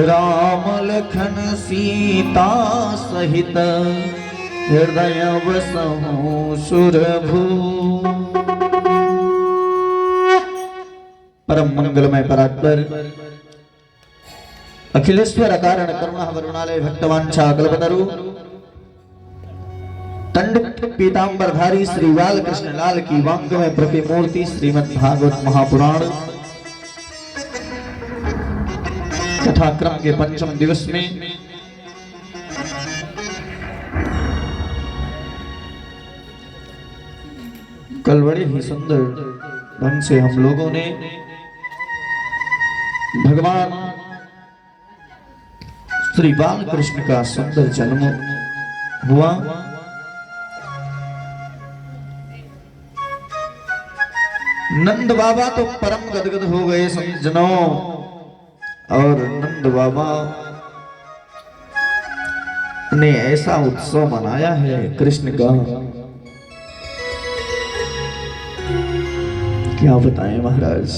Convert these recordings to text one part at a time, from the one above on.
राम लखन सीता सहित हृदय बसहु सुरभू। परम मंगलमय परात्पर अखिलेश्वर कारण करुणा वरुणालय भक्तवांछा कल्पतरु दंड पीतांबरधारी श्री बाल कृष्ण लाल की वांग्मय प्रतिमूर्ति श्रीमद् भागवत महापुराण कथा क्रम के पंचम दिवस में कल बड़े ही सुंदर ढंग से हम लोगों ने भगवान श्री बाल कृष्ण का सुंदर जन्म हुआ। नंद बाबा तो परम गदगद हो गए संजनों, और नंद बाबा ने ऐसा उत्सव मनाया है कृष्ण का, क्या बताएं महाराज।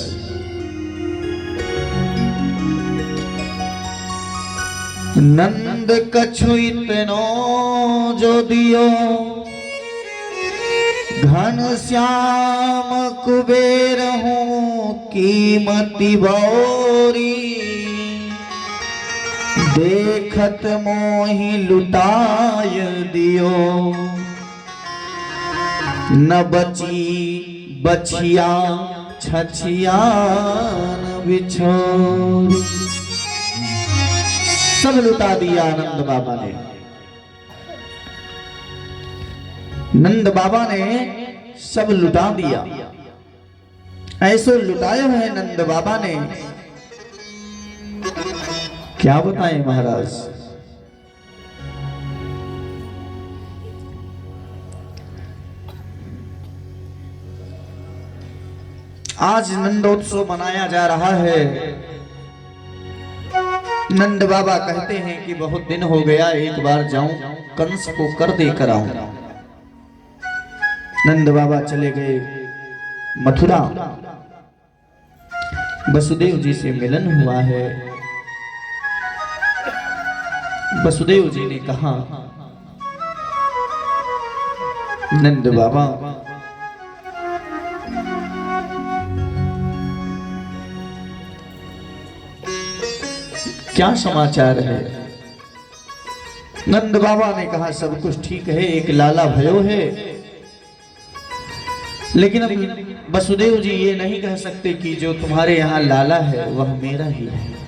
नंद कछु इतनो जो दियो घन श्याम कुबेर हूँ कीमती बौरी, देखत मोहि लुटाय दियो न बची बछिया छछिया न बिछोरी। सब लुटा दिया नंद बाबा ने। नंद बाबा ने सब लुटा दिया। ऐसे लुटाए हुए नंद बाबा ने, क्या बताएं महाराज। आज नंदोत्सव मनाया जा रहा है। नंद बाबा कहते हैं कि बहुत दिन हो गया, एक बार जाऊं कंस को कर देकर आऊं। नंद बाबा चले गए मथुरा, वसुदेव जी से मिलन हुआ है। वसुदेव जी ने कहा, नंद बाबा क्या समाचार है। नंद बाबा ने कहा, सब कुछ ठीक है, एक लाला भयो है, लेकिन अब वसुदेव जी ये नहीं कह सकते कि जो तुम्हारे यहाँ लाला है वह मेरा ही है।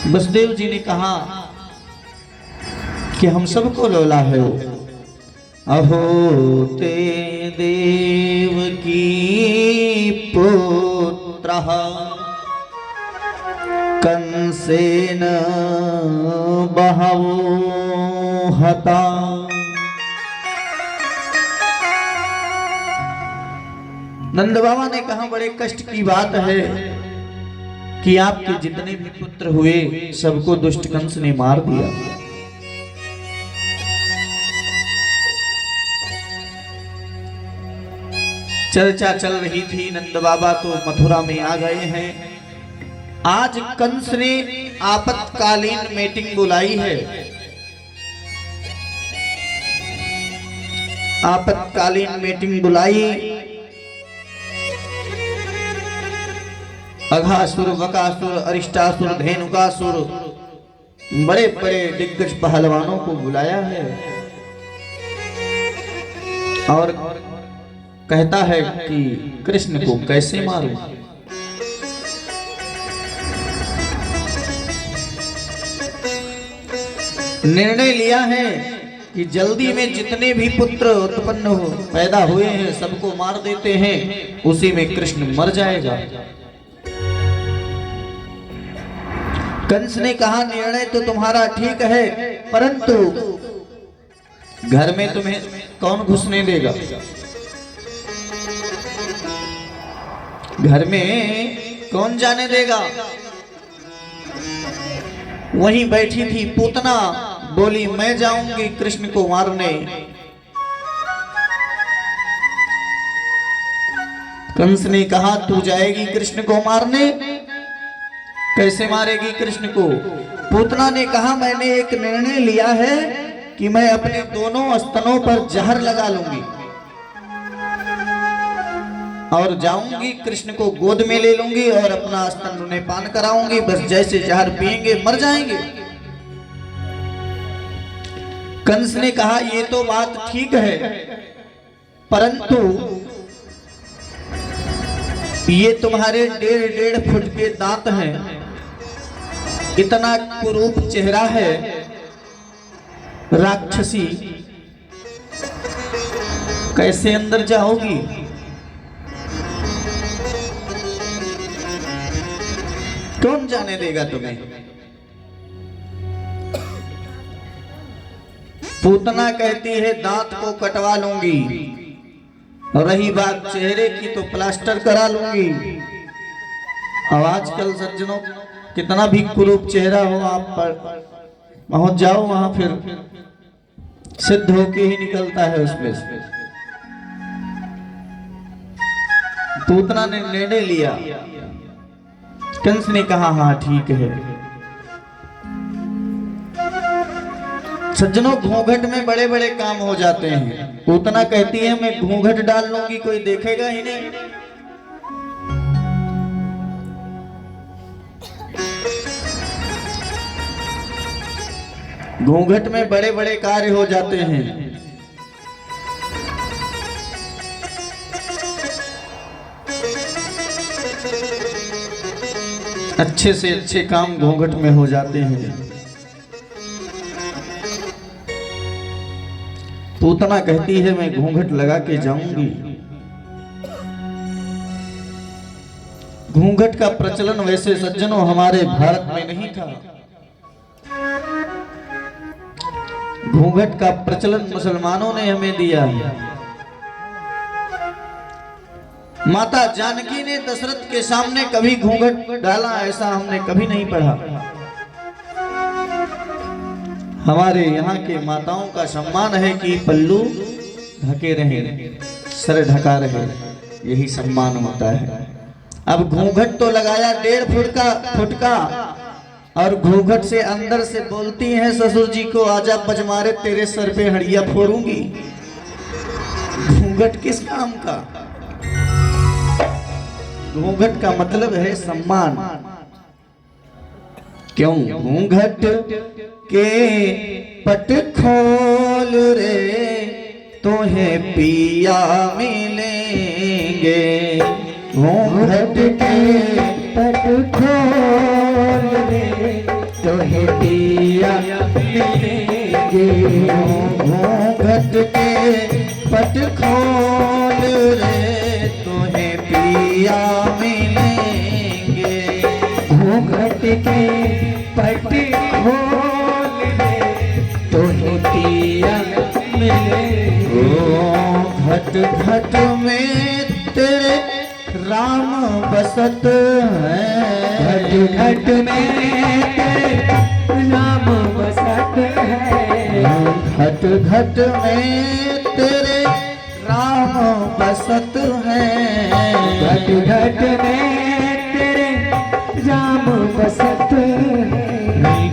वसुदेव जी ने कहा कि हम सबको लोला है। अहो ते देव की पुत्र कंसेन बहवो हता। नंद बाबा ने कहा, बड़े कष्ट की बात है कि आपके जितने भी पुत्र हुए सबको दुष्ट कंस ने मार दिया। चर्चा चल रही थी, नंद बाबा तो मथुरा में आ गए हैं। आज कंस ने आपातकालीन मीटिंग बुलाई है। आपातकालीन मीटिंग बुलाई। अघासुर, बकासुर, अरिष्टासुर, धेनुकासुर, बड़े बड़े दिग्गज पहलवानों को बुलाया है और कहता है कि कृष्ण को कैसे मारूं। निर्णय लिया है कि जल्दी में जितने भी पुत्र उत्पन्न हो पैदा हुए हैं सबको मार देते हैं, उसी में कृष्ण मर जाएगा। कंस ने कहा, निर्णय तो तुम्हारा ठीक है, परंतु घर में तुम्हें कौन घुसने देगा। घर में कौन जाने देगा। वहीं बैठी थी पूतना, बोली मैं जाऊंगी कृष्ण को मारने। कंस ने कहा तू जाएगी कृष्ण को मारने? कैसे मारेगी कृष्ण को? पूतना ने कहा मैंने एक निर्णय लिया है कि मैं अपने दोनों स्तनों पर जहर लगा लूंगी और जाऊंगी, कृष्ण को गोद में ले लूंगी और अपना स्तन उन्हें पान कराऊंगी, बस जैसे जहर पिएंगे मर जाएंगे। कंस ने कहा ये तो बात ठीक है, परंतु ये तुम्हारे 1.5 फुट के दांत हैं, इतना कुरूप चेहरा है, राक्षसी कैसे अंदर जाओगी? कौन जाने देगा तुम्हें? पूतना कहती है दांत को कटवा लूंगी, और रही बात चेहरे की तो प्लास्टर करा लूंगी। अब आजकल सज्जनों कितना भी कुरूप चेहरा हो आप पर पहुंच जाओ वहां फिर सिद्ध होके ही निकलता है उसमें से। पूतना ने निर्णय लिया। कंस ने कहा हाँ ठीक है। सज्जनों घूंघट में बड़े बड़े काम हो जाते हैं। पूतना कहती है मैं घूंघट डाल लूंगी, कोई देखेगा ही नहीं। घूंघट में बड़े बड़े कार्य हो जाते हैं। अच्छे से अच्छे काम घूंघट में हो जाते हैं। पूतना कहती है मैं घूंघट लगा के जाऊंगी। घूंघट का प्रचलन वैसे सज्जनों हमारे भारत में नहीं था। घूंघट का प्रचलन मुसलमानों ने हमें दिया है। माता जानकी ने दशरथ के सामने कभी घूंघट डाला ऐसा हमने कभी नहीं पढ़ा। हमारे यहाँ के माताओं का सम्मान है कि पल्लू ढके रहे, सर ढका रहे, यही सम्मान होता है। अब घूंघट तो लगाया 1.5 फुट का और घूंघट से अंदर से बोलती हैं ससुर जी को आजा पजमारे तेरे सर पे हड़िया फोड़ूंगी। घूंघट किस काम का? घूंघट का मतलब है सम्मान। क्यों? घूंघट के पट खोल रे तुम्हें पिया मिलेंगे। घूंघट के पट खोल रे तुम्हें पिया मिलेंगे। घूंघट के पट खोल रे तुम्हें पिया मिलेंगे। घूंघट के पट खोल रे तुम्हें पिया मिलेंगे। घट घट में तेरे राम बसत है। घट घट में तेरे राम बसत है। घट घट में तेरे राम बसत है। घट घट में तेरे राम बसत है।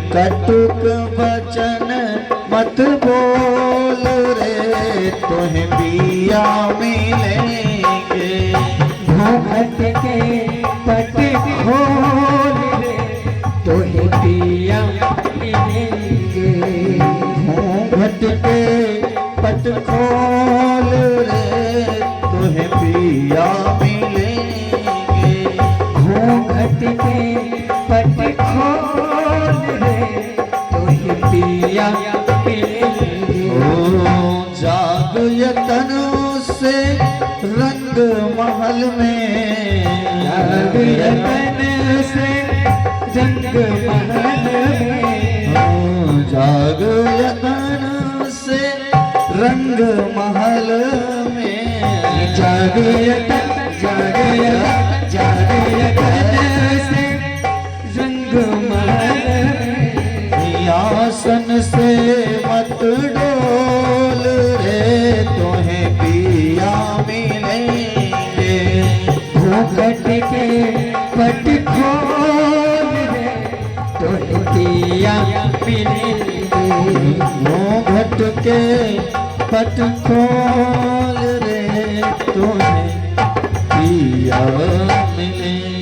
कटुक वचन मत बोल रे तुम्हें पिया मिलेंगे। घूंघट के पट खोल रे तुम्हें पिया मिलेंगे। घूंघट के पट खोल रे तुम्हें पिया मिलेंगे। घूंघट के पट खोल रे तुम्हें पिया मिलेंगे। जाग यतन से रंग महल में। जाग यतन से रंग महल में। जाग यतन से रंग महल में। जाग यतन जाग यतन जाग यतन से रंग महल में। आसन से मत डोल रे तुम्हें पिया मिलेंगे। घूंघट के पट खोल रे तो पिया मिलेंगे। घूंघट के पट खोल रे तुम्हें पिया मिले।